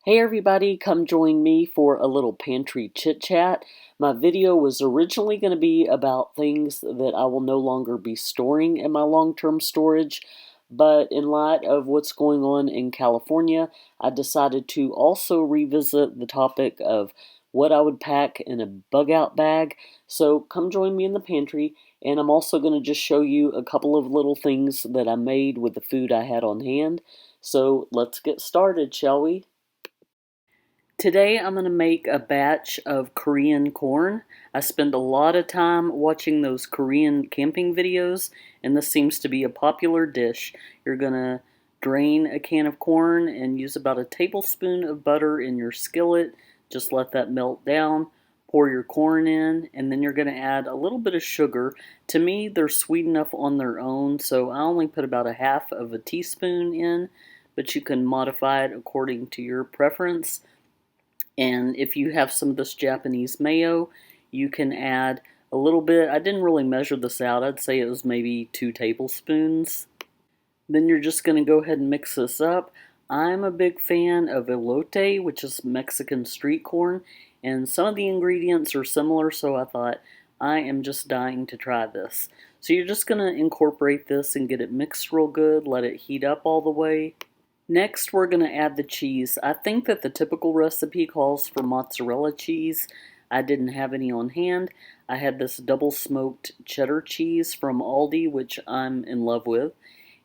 Hey everybody, come join me for a little pantry chit chat. My video was originally going to be about things that I will no longer be storing in my long-term storage, but in light of what's going on in California, I decided to also revisit the topic of what I would pack in a bug-out bag. So come join me in the pantry, and I'm also going to just show you a couple of little things that I made with the food I had on hand. So let's get started, shall we? Today I'm going to make a batch of Korean corn. I spend a lot of time watching those Korean camping videos, and this seems to be a popular dish. You're going to drain a can of corn and use about a tablespoon of butter in your skillet. Just let that melt down. Pour your corn in, and then you're going to add a little bit of sugar. To me, they're sweet enough on their own, so I only put about a half of a teaspoon in, but you can modify it according to your preference. And if you have some of this Japanese mayo, you can add a little bit. I didn't really measure this out. I'd say it was maybe 2 tablespoons. Then you're just going to go ahead and mix this up. I'm a big fan of elote, which is Mexican street corn, and some of the ingredients are similar, so I thought I am just dying to try this. So you're just going to incorporate this and get it mixed real good, let it heat up all the way. Next, we're going to add the cheese. I think that the typical recipe calls for mozzarella cheese. I didn't have any on hand. I had this double smoked cheddar cheese from Aldi, which I'm in love with.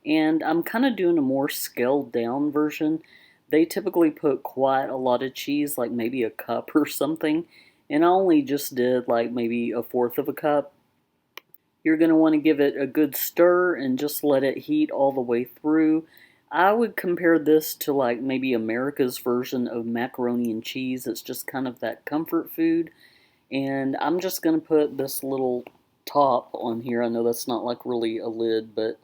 And I'm kind of doing a more scaled down version. They typically put quite a lot of cheese, like maybe a cup or something. And I only just did like maybe a fourth of a cup. You're going to want to give it a good stir and just let it heat all the way through. I would compare this to like maybe America's version of macaroni and cheese. It's just kind of that comfort food. And I'm just going to put this little top on here. I know that's not like really a lid, but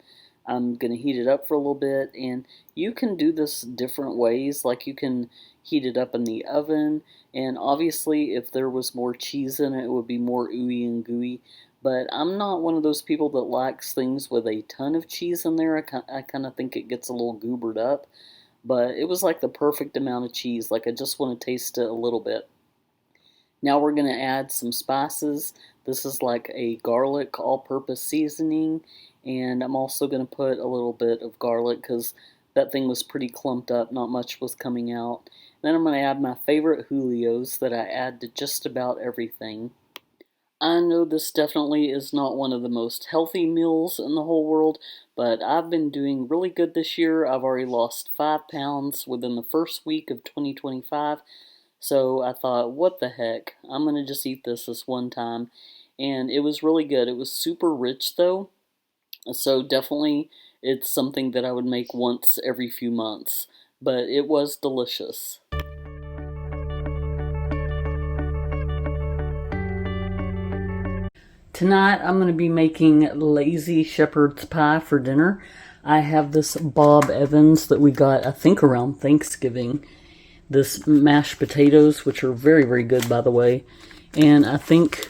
I'm going to heat it up for a little bit. And you can do this different ways. Like you can heat it up in the oven. And obviously, if there was more cheese in it, it would be more ooey and gooey. But I'm not one of those people that likes things with a ton of cheese in there. I kind of think it gets a little goobered up. But it was like the perfect amount of cheese. Like I just want to taste it a little bit. Now we're going to add some spices. This is like a garlic all-purpose seasoning, and I'm also going to put a little bit of garlic because that thing was pretty clumped up, not much was coming out. Then I'm going to add my favorite Julios that I add to just about everything. I know this definitely is not one of the most healthy meals in the whole world, but I've been doing really good this year. I've already lost 5 pounds within the first week of 2025. So I thought, what the heck? I'm going to just eat this one time. And it was really good. It was super rich though. So definitely it's something that I would make once every few months. But it was delicious. Tonight I'm going to be making lazy shepherd's pie for dinner. I have this Bob Evans that we got, I think, around Thanksgiving. This mashed potatoes, which are very, very good, by the way. And I think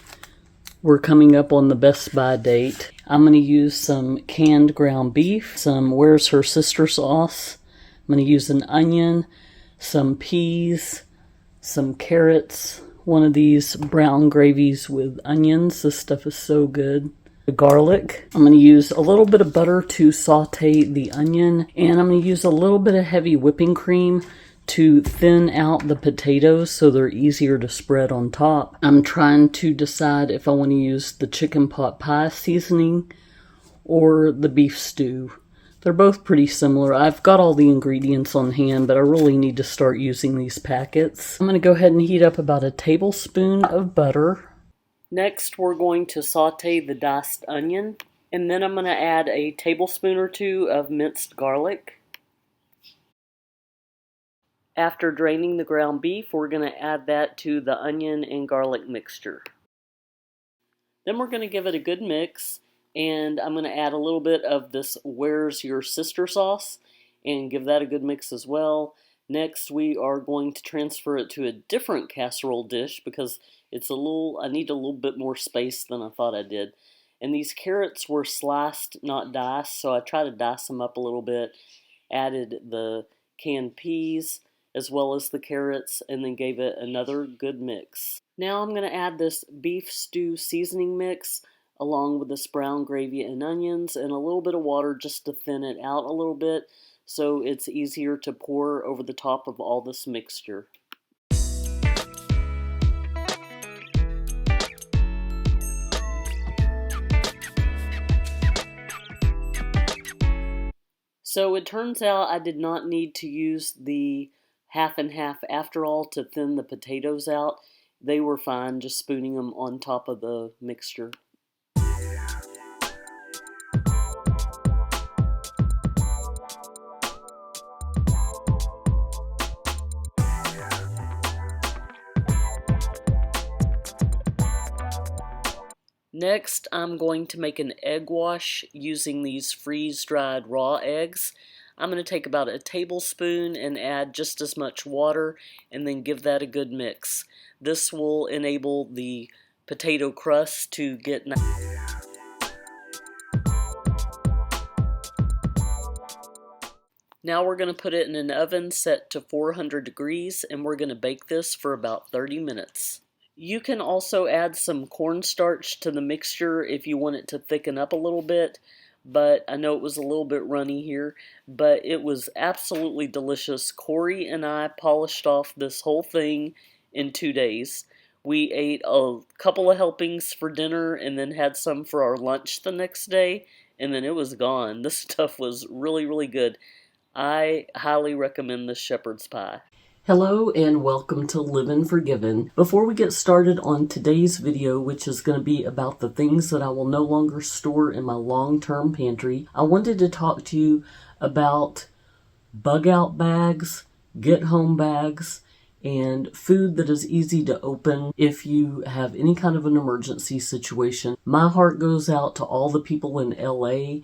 we're coming up on the Best By date. I'm going to use some canned ground beef, some Where's Her Sister sauce. I'm going to use an onion, some peas, some carrots, one of these brown gravies with onions. This stuff is so good. The garlic. I'm going to use a little bit of butter to saute the onion, and I'm going to use a little bit of heavy whipping cream to thin out the potatoes so they're easier to spread on top. I'm trying to decide if I want to use the chicken pot pie seasoning or the beef stew. They're both pretty similar. I've got all the ingredients on hand, but I really need to start using these packets. I'm going to go ahead and heat up about a tablespoon of butter. Next, we're going to saute the diced onion, and then I'm going to add a tablespoon or two of minced garlic. After draining the ground beef, we're going to add that to the onion and garlic mixture. Then we're going to give it a good mix, and I'm going to add a little bit of this Where's Your Sister sauce and give that a good mix as well. Next, we are going to transfer it to a different casserole dish because I need a little bit more space than I thought I did. And these carrots were sliced, not diced, so I tried to dice them up a little bit. Added the canned peas, as well as the carrots, and then gave it another good mix. Now I'm going to add this beef stew seasoning mix along with this brown gravy and onions and a little bit of water just to thin it out a little bit so it's easier to pour over the top of all this mixture. So it turns out I did not need to use the half and half after all to thin the potatoes out. They were fine just spooning them on top of the mixture. Next, I'm going to make an egg wash using these freeze-dried raw eggs. I'm going to take about a tablespoon and add just as much water and then give that a good mix. This will enable the potato crust to get nice. Now we're going to put it in an oven set to 400 degrees and we're going to bake this for about 30 minutes. You can also add some cornstarch to the mixture if you want it to thicken up a little bit, but I know it was a little bit runny here, but it was absolutely delicious. Corey and I polished off this whole thing in 2 days. We ate a couple of helpings for dinner and then had some for our lunch the next day, and then it was gone. This stuff was really, really good. I highly recommend this shepherd's pie. Hello and welcome to Livin' Forgiven. Before we get started on today's video, which is going to be about the things that I will no longer store in my long-term pantry, I wanted to talk to you about bug-out bags, get-home bags, and food that is easy to open if you have any kind of an emergency situation. My heart goes out to all the people in LA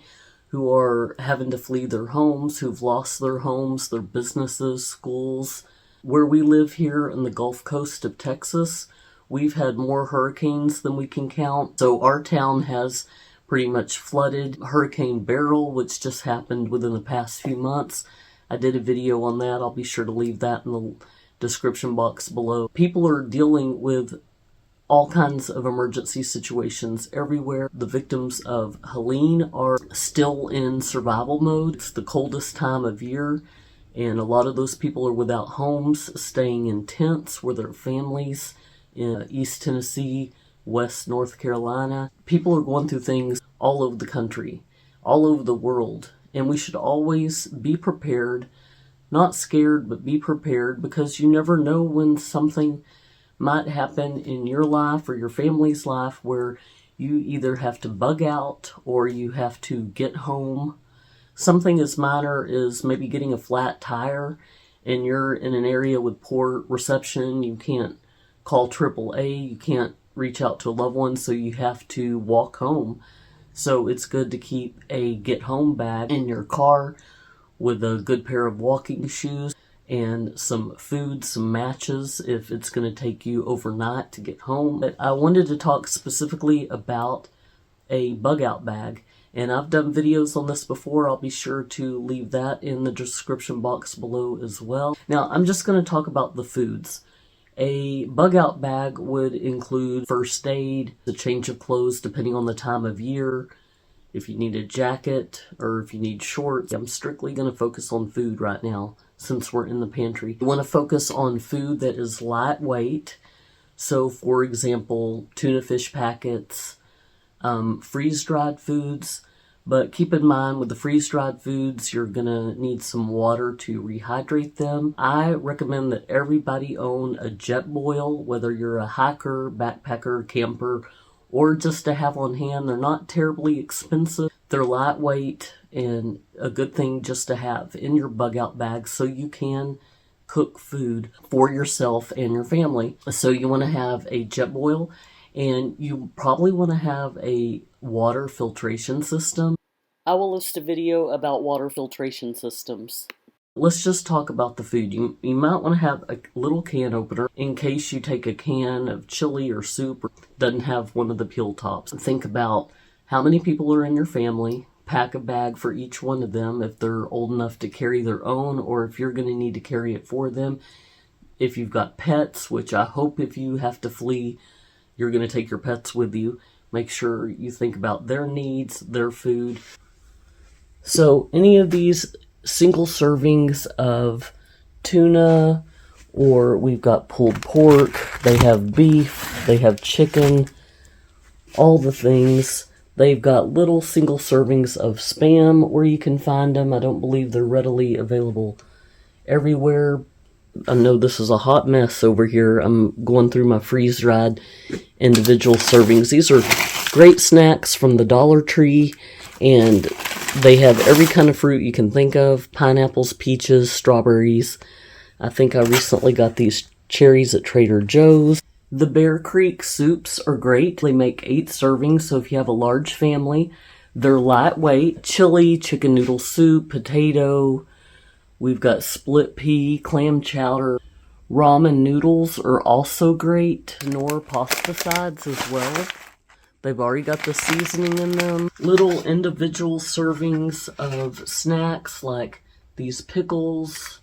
who are having to flee their homes, who've lost their homes, their businesses, schools. Where we live here in the Gulf Coast of Texas, we've had more hurricanes than we can count. So our town has pretty much flooded. Hurricane Beryl, which just happened within the past few months. I did a video on that. I'll be sure to leave that in the description box below. People are dealing with all kinds of emergency situations everywhere. The victims of Helene are still in survival mode. It's the coldest time of year. And a lot of those people are without homes, staying in tents with their families in East Tennessee, West North Carolina. People are going through things all over the country, all over the world. And we should always be prepared, not scared, but be prepared, because you never know when something might happen in your life or your family's life where you either have to bug out or you have to get home. Something as minor as maybe getting a flat tire and you're in an area with poor reception. You can't call AAA, you can't reach out to a loved one, so you have to walk home. So it's good to keep a get-home bag in your car with a good pair of walking shoes and some food, some matches if it's going to take you overnight to get home. But I wanted to talk specifically about a bug-out bag. And I've done videos on this before. I'll be sure to leave that in the description box below as well. Now, I'm just going to talk about the foods. A bug-out bag would include first aid, the change of clothes depending on the time of year, if you need a jacket or if you need shorts. I'm strictly going to focus on food right now since we're in the pantry. You want to focus on food that is lightweight. So, for example, tuna fish packets, freeze-dried foods, but keep in mind with the freeze-dried foods you're gonna need some water to rehydrate them. I recommend that everybody own a jet boil, whether you're a hiker, backpacker, camper, or just to have on hand. They're not terribly expensive. They're lightweight and a good thing just to have in your bug-out bag so you can cook food for yourself and your family. So you want to have a jet boil. And you probably want to have a water filtration system. I will list a video about water filtration systems. Let's just talk about the food. You might want to have a little can opener in case you take a can of chili or soup or doesn't have one of the peel tops. Think about how many people are in your family. pack a bag for each one of them if they're old enough to carry their own, or if you're going to need to carry it for them. If you've got pets, which I hope if you have to flee, you're going to take your pets with you, make sure you think about their needs, their food. So any of these single servings of tuna, or we've got pulled pork, they have beef, they have chicken, all the things. They've got little single servings of Spam where you can find them. I don't believe they're readily available everywhere. I know this is a hot mess over here. I'm going through my freeze-dried individual servings. These are great snacks from the Dollar Tree, and they have every kind of fruit you can think of. Pineapples, peaches, strawberries. I think I recently got these cherries at Trader Joe's. The Bear Creek soups are great. They make 8 servings, so if you have a large family, they're lightweight. Chili, chicken noodle soup, potato. We've got split pea, clam chowder. Ramen noodles are also great. Nor pasta sides as well. They've already got the seasoning in them. Little individual servings of snacks like these pickles.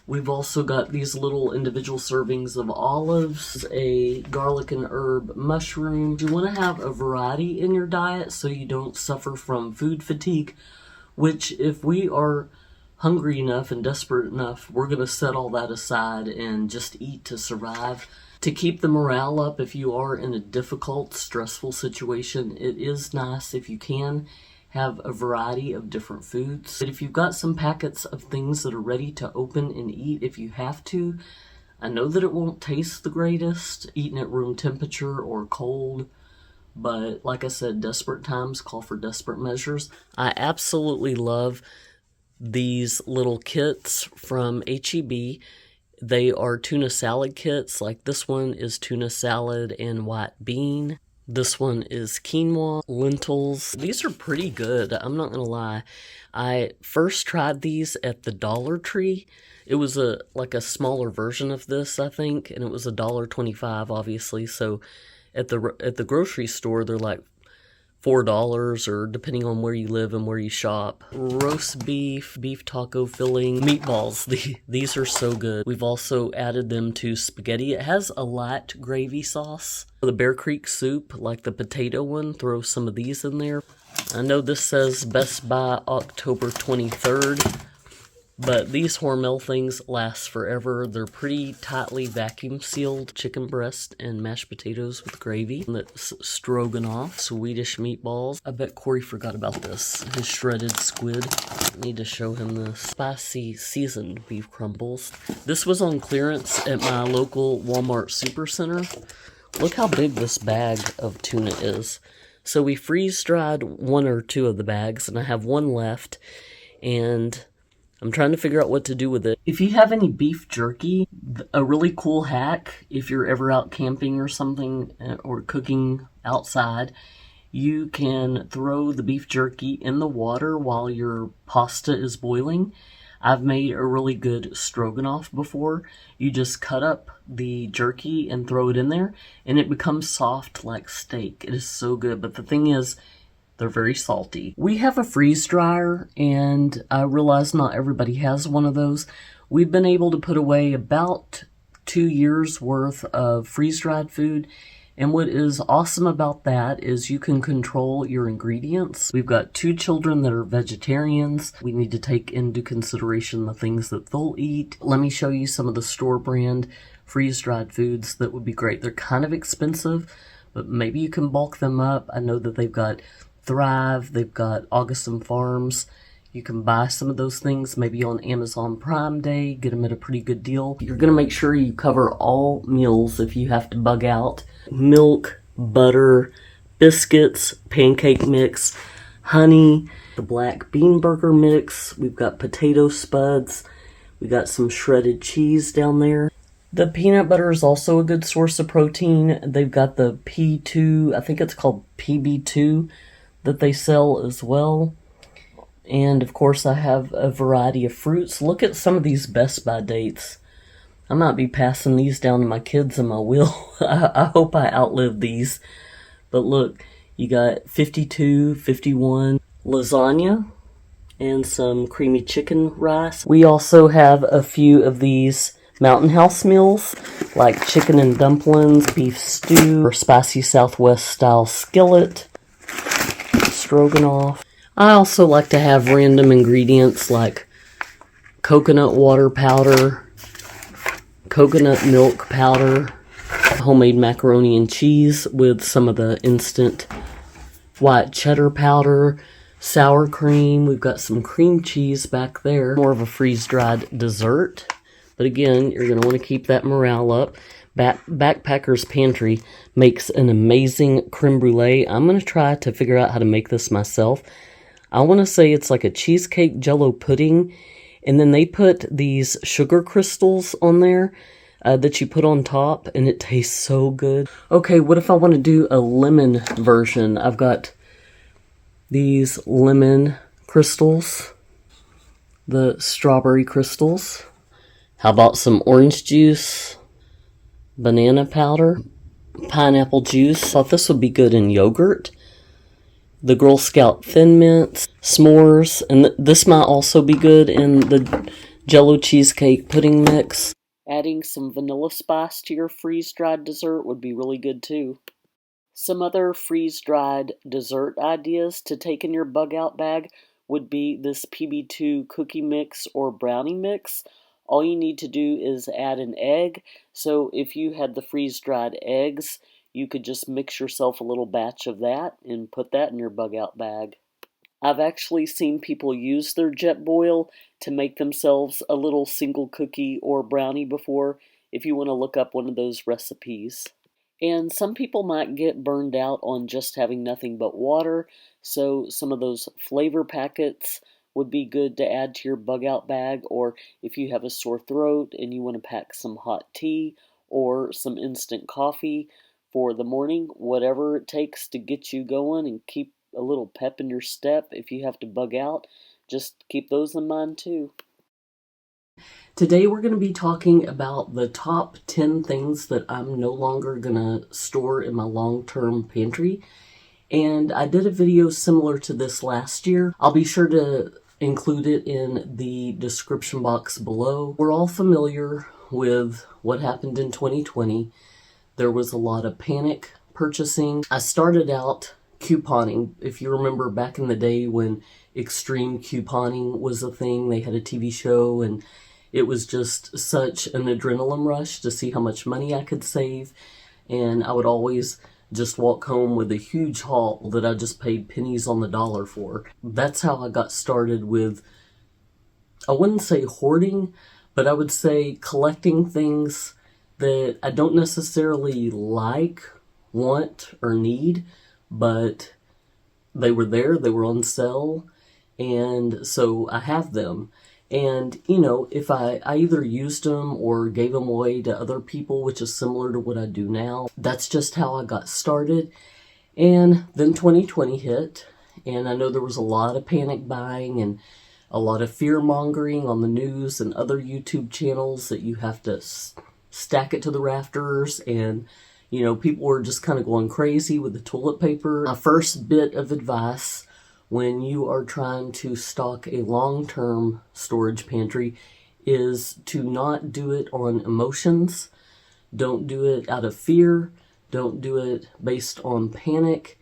We've also got these little individual servings of olives, a garlic and herb mushroom. You want to have a variety in your diet so you don't suffer from food fatigue, which if we are hungry enough and desperate enough, we're going to set all that aside and just eat to survive. To keep the morale up if you are in a difficult, stressful situation, it is nice if you can have a variety of different foods. But if you've got some packets of things that are ready to open and eat if you have to, I know that it won't taste the greatest eaten at room temperature or cold, but like I said, desperate times call for desperate measures. I absolutely love these little kits from H-E-B. They are tuna salad kits. Like this one is tuna salad and white bean. This one is quinoa, lentils. These are pretty good, I'm not gonna lie. I first tried these at the Dollar Tree. It was like a smaller version of this, I think, and it was $1.25, obviously. So at the grocery store, they're like $4, or depending on where you live and where you shop. Roast beef, beef taco filling, meatballs. These are so good. We've also added them to spaghetti. It has a light gravy sauce. The Bear Creek soup, like the potato one, throw some of these in there. I know this says Best By October 23rd, but these Hormel things last forever. They're pretty tightly vacuum sealed. Chicken breast and mashed potatoes with gravy. That's stroganoff, Swedish meatballs. I bet Corey forgot about this. His shredded squid. Need to show him the spicy seasoned beef crumbles. This was on clearance at my local Walmart Supercenter. Look how big this bag of tuna is. So we freeze-dried 1 or 2 of the bags, and I have 1 left, and I'm trying to figure out what to do with it. If you have any beef jerky, a really cool hack, if you're ever out camping or something, or cooking outside, you can throw the beef jerky in the water while your pasta is boiling. I've made a really good stroganoff before. You just cut up the jerky and throw it in there, and it becomes soft like steak. It is so good, but the thing is, they're very salty. We have a freeze dryer, and I realize not everybody has one of those. We've been able to put away about 2 years worth of freeze-dried food, and what is awesome about that is you can control your ingredients. We've got 2 children that are vegetarians. We need to take into consideration the things that they'll eat. Let me show you some of the store brand freeze-dried foods that would be great. They're kind of expensive, but maybe you can bulk them up. I know that they've got Thrive, they've got Augustin Farms. You can buy some of those things maybe on Amazon Prime Day, get them at a pretty good deal. You're going to make sure you cover all meals if you have to bug out. Milk, butter, biscuits, pancake mix, honey, the black bean burger mix. We've got potato spuds. We got some shredded cheese down there. The peanut butter is also a good source of protein. They've got the P2, I think it's called PB2, that they sell as well. And of course I have a variety of fruits. Look at some of these Best By dates. I might be passing these down to my kids in my will. I hope I outlive these. But look, you got 52, 51. lasagna, and some creamy chicken rice. We also have a few of these Mountain House meals, like chicken and dumplings, beef stew, or spicy Southwest style skillet, stroganoff. I also like to have random ingredients like coconut water powder, coconut milk powder, homemade macaroni and cheese with some of the instant white cheddar powder, sour cream. We've got some cream cheese back there. More of a freeze-dried dessert. But again, you're going to want to keep that morale up. Backpacker's Pantry makes an amazing creme brulee. I'm going to try to figure out how to make this myself. I want to say it's like a cheesecake jello pudding. And then they put these sugar crystals on there that you put on top, and it tastes so good. Okay, what if I want to do a lemon version? I've got these lemon crystals, the strawberry crystals. How about some orange juice, banana powder, pineapple juice? Thought this would be good in yogurt. The Girl Scout Thin Mints, s'mores, and this might also be good in the Jello cheesecake pudding mix. Adding some vanilla spice to your freeze-dried dessert would be really good too. Some other freeze-dried dessert ideas to take in your bug-out bag would be this PB2 cookie mix or brownie mix. All you need to do is add an egg. So if you had the freeze-dried eggs, you could just mix yourself a little batch of that and put that in your bug-out bag. I've actually seen people use their Jetboil to make themselves a little single cookie or brownie before, if you want to look up one of those recipes. And some people might get burned out on just having nothing but water, so some of those flavor packets would be good to add to your bug-out bag, or if you have a sore throat and you want to pack some hot tea or some instant coffee for the morning, whatever it takes to get you going and keep a little pep in your step if you have to bug out, just keep those in mind too. Today we're going to be talking about the top 10 things that I'm no longer going to store in my long-term pantry. And I did a video similar to this last year. I'll be sure to include it in the description box below. We're all familiar with what happened in 2020. There was a lot of panic purchasing. I started out couponing. If you remember back in the day when extreme couponing was a thing, they had a TV show and it was just such an adrenaline rush to see how much money I could save. And I would always just walk home with a huge haul that I just paid pennies on the dollar for. That's how I got started with, I wouldn't say hoarding, but I would say collecting things that I don't necessarily like, want, or need, but they were there, they were on sale, and so I have them. And, you know, if I either used them or gave them away to other people, which is similar to what I do now. That's just how I got started. And then 2020 hit, and I know there was a lot of panic buying and a lot of fear-mongering on the news and other YouTube channels that you have to stack it to the rafters, and, you know, people were just kind of going crazy with the toilet paper. My first bit of advice when you are trying to stock a long-term storage pantry is to not do it on emotions. Don't do it out of fear. Don't do it based on panic.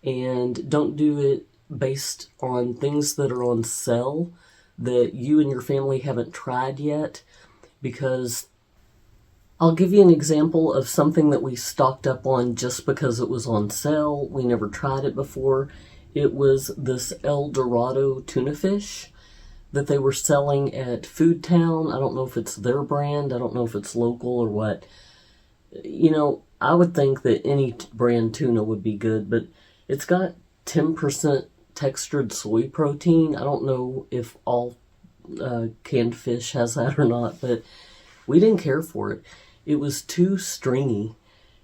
And don't do it based on things that are on sale that you and your family haven't tried yet. Because I'll give you an example of something that we stocked up on just because it was on sale. We never tried it before. It was this El Dorado tuna fish that they were selling at Food Town. I don't know if it's their brand. I don't know if it's local or what. You know, I would think that any brand tuna would be good, but it's got 10% textured soy protein. I don't know if all canned fish has that or not, but we didn't care for it. It was too stringy.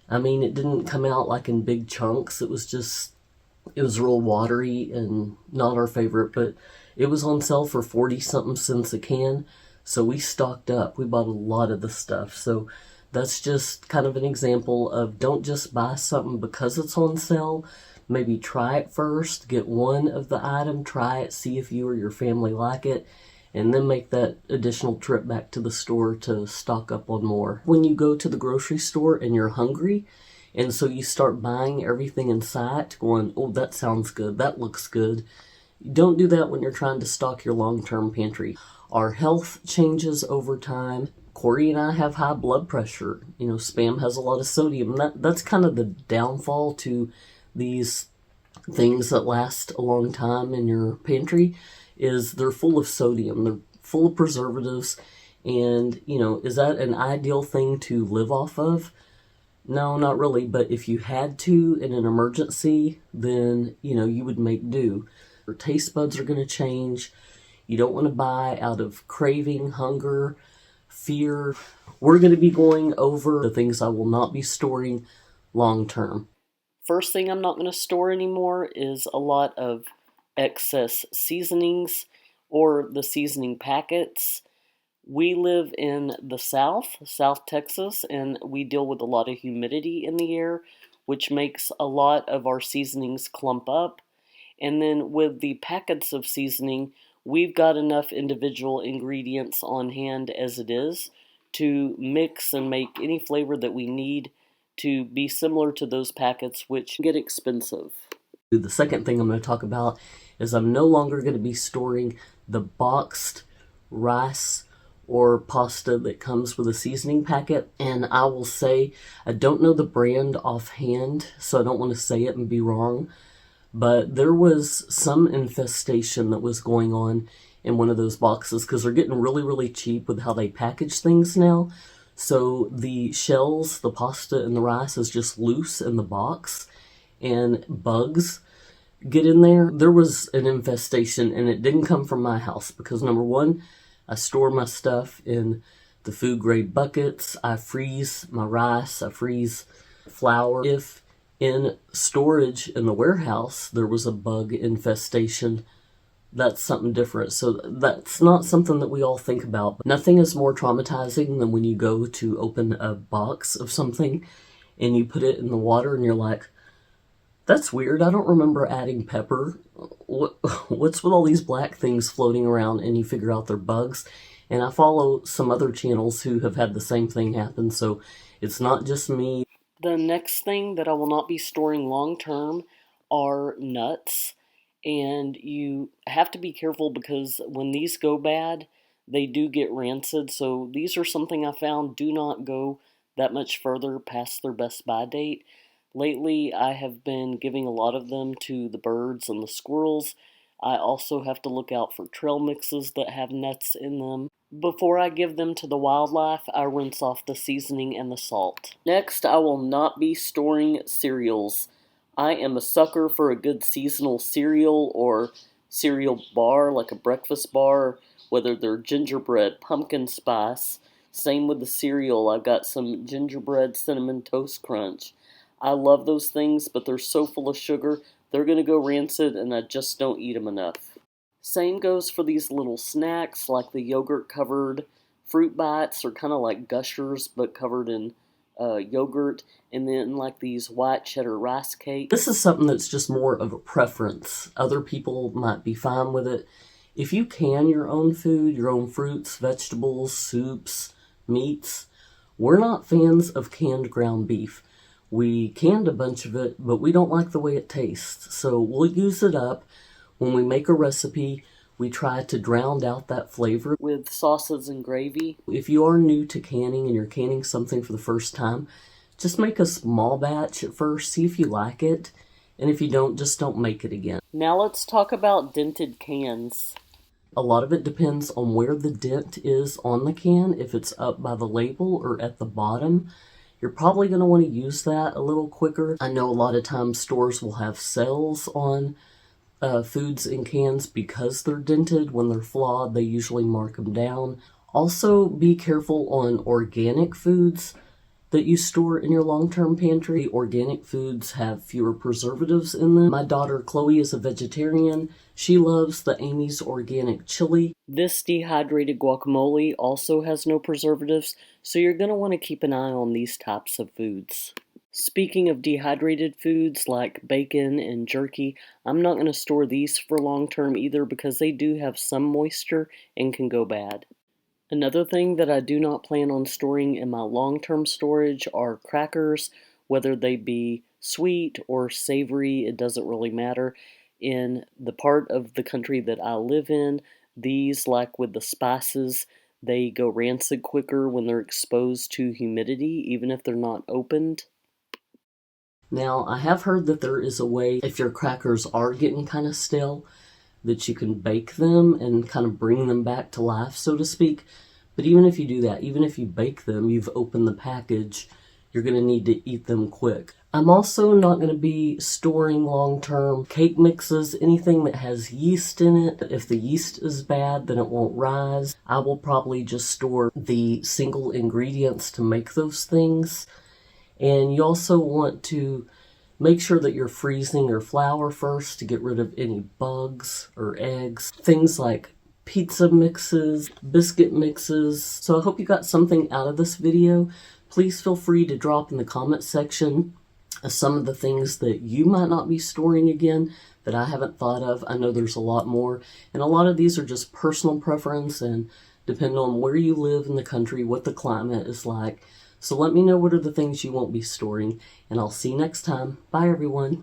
I mean, it didn't come out like in big chunks. It was real watery and not our favorite, but it was on sale for 40-something cents a can, so we stocked up. We bought a lot of the stuff. So that's just kind of an example of don't just buy something because it's on sale, maybe try it first, get one of the item, try it, see if you or your family like it, and then make that additional trip back to the store to stock up on more. When you go to the grocery store and you're hungry, and so you start buying everything in sight, going, oh, that sounds good, that looks good. Don't do that when you're trying to stock your long-term pantry. Our health changes over time. Corey and I have high blood pressure. You know, Spam has a lot of sodium. That's kind of the downfall to these things that last a long time in your pantry, is they're full of sodium. They're full of preservatives. And, you know, is that an ideal thing to live off of? No, not really. But if you had to in an emergency, then, you know, you would make do. Your taste buds are going to change. You don't want to buy out of craving, hunger, fear. We're going to be going over the things I will not be storing long term. First thing I'm not going to store anymore is a lot of excess seasonings or the seasoning packets. We live in the South Texas, and we deal with a lot of humidity in the air, which makes a lot of our seasonings clump up. And then with the packets of seasoning, we've got enough individual ingredients on hand as it is to mix and make any flavor that we need to be similar to those packets, which get expensive. The second thing I'm going to talk about is I'm no longer going to be storing the boxed rice or pasta that comes with a seasoning packet. And I will say, I don't know the brand offhand, so I don't want to say it and be wrong. But there was some infestation that was going on in one of those boxes because they're getting really, really cheap with how they package things now. So the shells, the pasta, and the rice is just loose in the box, and bugs get in there. There was an infestation, and it didn't come from my house because, number one, I store my stuff in the food grade buckets. I freeze my rice. I freeze flour. If in storage in the warehouse there was a bug infestation, that's something different. So that's not something that we all think about. But nothing is more traumatizing than when you go to open a box of something and you put it in the water and you're like, that's weird, I don't remember adding pepper. What's with all these black things floating around? And you figure out they're bugs. And I follow some other channels who have had the same thing happen, so it's not just me. The next thing that I will not be storing long term are nuts. And you have to be careful because when these go bad, they do get rancid. So these are something I found do not go that much further past their best by date. Lately, I have been giving a lot of them to the birds and the squirrels. I also have to look out for trail mixes that have nuts in them. Before I give them to the wildlife, I rinse off the seasoning and the salt. Next, I will not be storing cereals. I am a sucker for a good seasonal cereal or cereal bar, like a breakfast bar, whether they're gingerbread, pumpkin spice. Same with the cereal. I've got some gingerbread cinnamon toast crunch. I love those things, but they're so full of sugar, they're going to go rancid, and I just don't eat them enough. Same goes for these little snacks, like the yogurt-covered fruit bites, or kind of like Gushers, but covered in yogurt, and then like these white cheddar rice cakes. This is something that's just more of a preference. Other people might be fine with it. If you can your own food, your own fruits, vegetables, soups, meats, we're not fans of canned ground beef. We canned a bunch of it, but we don't like the way it tastes. So we'll use it up. When we make a recipe, we try to drown out that flavor with sauces and gravy. If you are new to canning and you're canning something for the first time, just make a small batch at first, see if you like it. And if you don't, just don't make it again. Now let's talk about dented cans. A lot of it depends on where the dent is on the can, if it's up by the label or at the bottom. You're probably going to want to use that a little quicker. I know a lot of times stores will have sales on foods in cans because they're dented. When they're flawed, they usually mark them down. Also, be careful on organic foods that you store in your long-term pantry. Organic foods have fewer preservatives in them. My daughter Chloe is a vegetarian. She loves the Amy's organic chili. This dehydrated guacamole also has no preservatives, so you're going to want to keep an eye on these types of foods. Speaking of dehydrated foods like bacon and jerky, I'm not going to store these for long term either because they do have some moisture and can go bad. Another thing that I do not plan on storing in my long-term storage are crackers, whether they be sweet or savory, it doesn't really matter. In the part of the country that I live in, these, like with the spices, they go rancid quicker when they're exposed to humidity, even if they're not opened. Now, I have heard that there is a way, if your crackers are getting kind of stale, that you can bake them and kind of bring them back to life, so to speak. But even if you do that, even if you bake them, you've opened the package, you're going to need to eat them quick. I'm also not going to be storing long-term cake mixes, anything that has yeast in it. If the yeast is bad, then it won't rise. I will probably just store the single ingredients to make those things. And you also want to make sure that you're freezing your flour first to get rid of any bugs or eggs. Things like pizza mixes, biscuit mixes. So I hope you got something out of this video. Please feel free to drop in the comment section some of the things that you might not be storing again that I haven't thought of. I know there's a lot more, and a lot of these are just personal preference and depending on where you live in the country, what the climate is like. So let me know what are the things you won't be storing, and I'll see you next time. Bye, everyone.